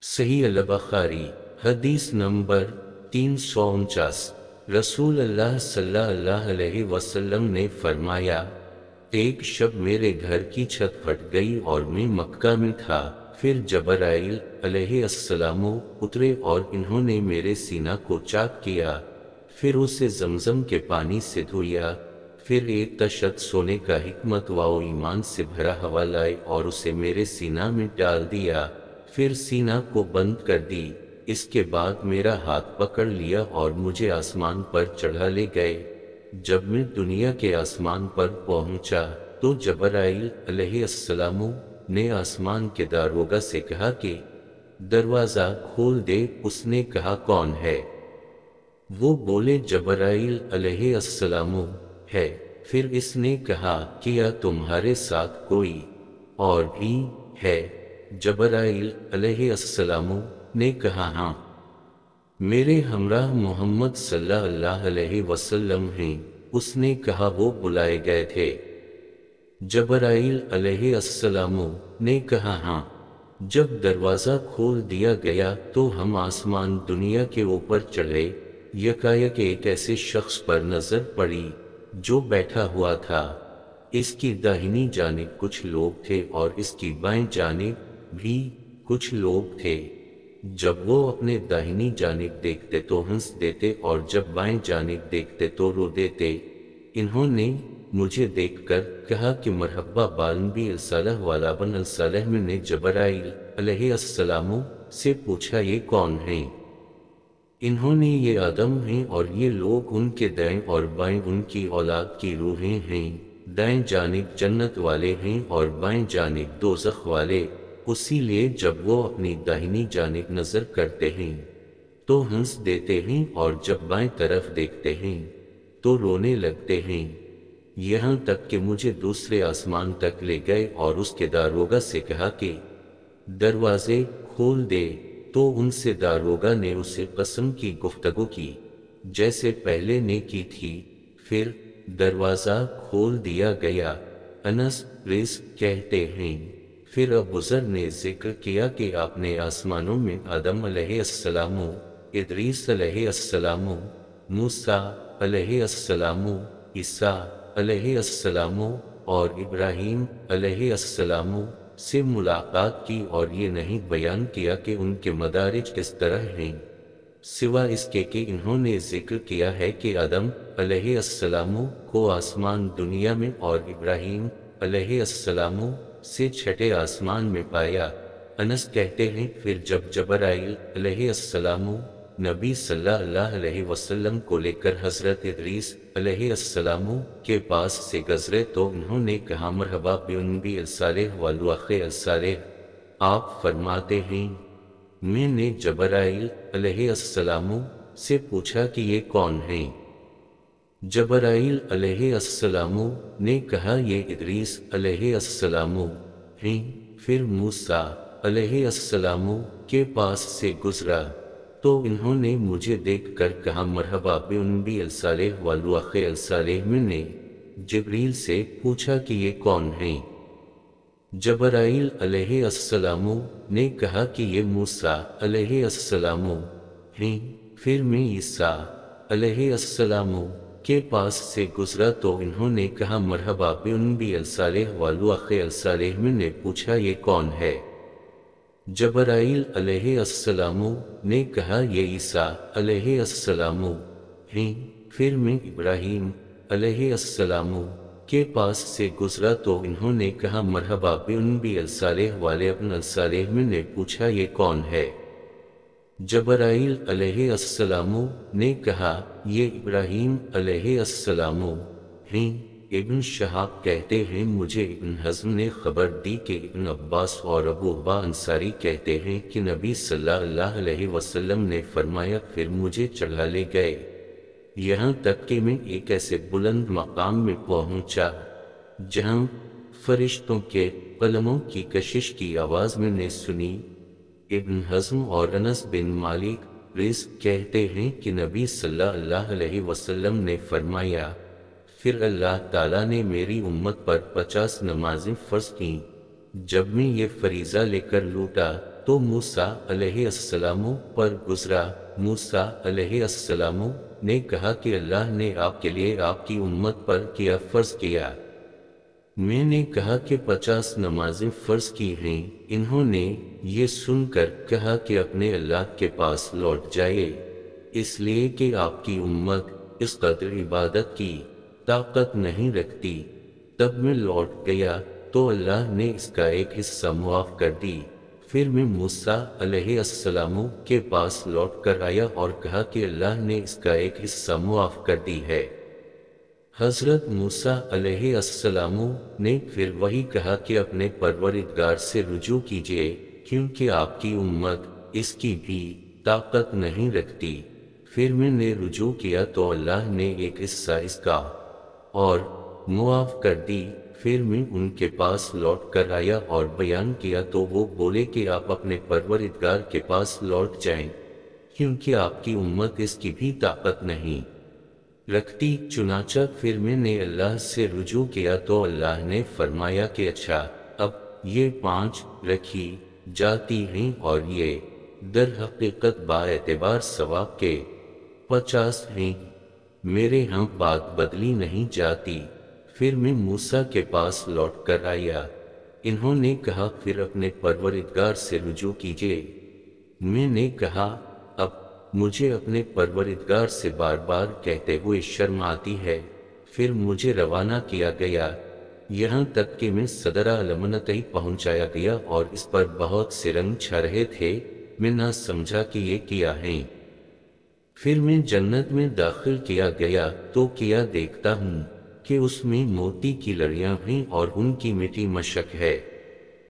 सही अल-बुखारी हदीस नंबर 349। रसूल अल्लाह सल्लल्लाहु अलैहि वसल्लम ने फरमाया, एक शब मेरे घर की छत फट गई और मैं मक्का में था। फिर जबराइल अलैहिस्सलाम उतरे और इन्होंने मेरे सीना को चाक किया, फिर उसे जमजम के पानी से धोया। फिर एक तशत सोने का हिकमत व ईमान से भरा हवा लाए और उसे मेरे सीना में डाल दिया, फिर सीना को बंद कर दी। इसके बाद मेरा हाथ पकड़ लिया और मुझे आसमान पर चढ़ा ले गए। जब मैं दुनिया के आसमान पर पहुंचा तो जबराइल अलैहिस्सलाम ने आसमान के दारोगा से कहा कि दरवाज़ा खोल दे। उसने कहा, कौन है? वो बोले, जबराइल अलैहिस्सलाम है। फिर इसने कहा, क्या तुम्हारे साथ कोई और भी है? जबराइल अलैहिस्सलाम ने कहा, हाँ, मेरे हमराह मोहम्मद सल्लल्लाहु अलैहि वसल्लम हैं। उसने कहा, वो बुलाए गए थे? जबराइल अलैहिस्सलाम ने कहा, हाँ। जब दरवाज़ा खोल दिया गया तो हम आसमान दुनिया के ऊपर चढ़े। यकायक एक ऐसे शख्स पर नजर पड़ी जो बैठा हुआ था। इसकी दाहिनी जानिब कुछ लोग थे और इसकी बाएं जानिब भी कुछ लोग थे। जब वो अपने दाहिनी जानिब देखते तो हंस देते और जब बाएं जानिब देखते तो रो देते। इन्होंने मुझे देखकर कहा कि मरहबा बानबी अलसलह वाला बन अलसलह। मैंने जबराइल अलैहिस्सलाम से पूछा, ये कौन हैं? इन्होंने, ये आदम हैं और ये लोग उनके दाएं और बाएं उनकी औलाद की रूहें हैं। दाएं जानिब जन्नत वाले हैं और बाएं जानिब दोज़ख वाले। उसीलिए जब वो अपनी दाहिनी जानिब नजर करते हैं तो हंस देते हैं और जब बाएं तरफ देखते हैं तो रोने लगते हैं। यहाँ तक कि मुझे दूसरे आसमान तक ले गए और उसके दारोगा से कहा कि दरवाजे खोल दे। तो उनसे दारोगा ने उसे कसम की गुफ्तगू की जैसे पहले ने की थी। फिर दरवाज़ा खोल दिया गया। अनस रिज़ कहते हैं, फिर अबूज़र ने जिक्र किया कि आपने आसमानों में आदम अलैहिस्सलाम, इदरीस अलैहिस्सलाम, मूसा अलैहिस्सलाम, ईसा अलैहिस्सलाम और इब्राहीम अलैहिस्सलाम से मुलाकात की और ये नहीं बयान किया कि उनके मदारिज किस तरह हैं, सिवा इसके कि इन्होंने जिक्र किया है कि आदम अलैहिस्सलाम को आसमान दुनिया में और इब्राहीम अलैहिस्सलाम से छठे आसमान में पाया। अनस कहते हैं, फिर जब जबराइल अलैहिस्सलाम नबी सल्लल्लाहु अलैहि वसल्लम को लेकर हजरत इदरीस अलैहिस्सलाम के पास से गुजरे तो उन्होंने कहा, मरहबा बिन्नबी अलसालेह वल्वाक़े अलसालेह। आप फरमाते हैं, मैंने जबराइल अलैहिस्सलाम से पूछा कि ये कौन हैं? जबराइल अलैहिस्सलाम ने कहा, ये इदरीस अलैहिस्सलाम हैं। फिर मूसा अलैहिस्सलाम के पास से गुजरा तो इन्होंने मुझे देखकर कहा, मरहबा बिन्नबी अलसालेह वल्वाक़े अलसालेह। मैंने जिब्रील से पूछा कि ये कौन हैं? जबराइल अलैहिस्सलाम ने कहा कि ये मूसा अलैहिस्सलाम हैं। फिर मैं ईसा अलैहिस्सलाम के पास से गुजरा तो इन्होंने कहा, मरहबा बिन्नबी अलसालेह वल्वाक़े अलसालेह। मैंने पूछा, ये कौन है? जबराइल अलैहिस्सलाम ने कहा, ये ईसा अलैहिस्सलाम हैं। फिर मैं इब्राहीम अलैहिस्सलाम के पास से गुजरा तो इन्होंने कहा, मरहबा बिन्नबी अलसालेह वाले अब्न अलसालेह। मैंने पूछा, ये कौन है? जबराइल अलैहिस्सलाम ने कहा, ये इब्राहीम अलैहिस्सलाम हैं। इब्न शहाब कहते हैं, मुझे इब्न हज़्म ने खबर दी कि इब्न अब्बास और अबू अब्बा अंसारी कहते हैं कि नबी सल्लल्लाहु अलैहि वसल्लम ने फरमाया, फिर मुझे चढ़ा ले गए यहाँ तक कि मैं एक ऐसे बुलंद मकाम में पहुंचा जहां फरिश्तों के कलमों की कशिश की आवाज़ मैंने सुनी। इब्न हज़्म और अनस बिन मालिक रिज़ कहते हैं कि नबी सल्लल्लाहु अलैहि वसल्लम ने फरमाया, फिर अल्लाह ताला ने मेरी उम्मत पर 50 नमाज़ें फ़र्ज़ की। जब मैं ये फरीज़ा लेकर लूटा تو موسیٰ علیہ السلام پر گزرا۔ موسیٰ علیہ السلام نے کہا کہ اللہ نے آپ کے لیے آپ کی امت پر کیا فرض کیا؟ میں نے کہا کہ 50 نمازیں فرض کی ہیں۔ انہوں نے یہ سن کر کہا کہ اپنے اللہ کے پاس لوٹ جائے، اس لیے کہ آپ کی امت اس قدر عبادت کی طاقت نہیں رکھتی۔ تب میں لوٹ گیا تو اللہ نے اس کا ایک حصہ معاف کر دی۔ پھر میں موسیٰ علیہ السلام کے پاس لوٹ کر آیا اور کہا کہ اللہ نے اس کا ایک حصہ معاف کر دی ہے۔ حضرت موسیٰ علیہ السلام نے پھر وہی کہا کہ اپنے پروردگار سے رجوع کیجیے، کیونکہ آپ کی امت اس کی بھی طاقت نہیں رکھتی۔ پھر میں نے رجوع کیا تو اللہ نے ایک حصہ اس کا اور معاف کر دی۔ پھر میں ان کے پاس لوٹ کر آیا اور بیان کیا تو وہ بولے کہ آپ اپنے پروردگار کے پاس لوٹ جائیں، کیونکہ آپ کی امت اس کی بھی طاقت نہیں رکھتی۔ چنانچہ پھر میں نے اللہ سے رجوع کیا تو اللہ نے فرمایا کہ اچھا، اب یہ 5 رکھی جاتی ہیں اور یہ در حقیقت با اعتبار ثواب کے 50 ہیں، میرے ہاں بات بدلی نہیں جاتی۔ پھر میں موسیٰ کے پاس لوٹ کر آیا۔ انہوں نے کہا پھر اپنے پروردگار سے رجوع کیجیے۔ میں نے کہا اب مجھے اپنے پروردگار سے بار بار کہتے ہوئے شرم آتی ہے۔ پھر مجھے روانہ کیا گیا، یہاں تک کہ میں صدرہ المنتہی پہنچایا گیا اور اس پر بہت سے رنگ چھا رہے تھے۔ میں نہ سمجھا کہ یہ کیا ہیں۔ پھر میں جنت میں داخل کیا گیا تو کیا دیکھتا ہوں کہ اس میں موتی کی لڑیاں ہیں اور ان کی مٹی مشک ہے۔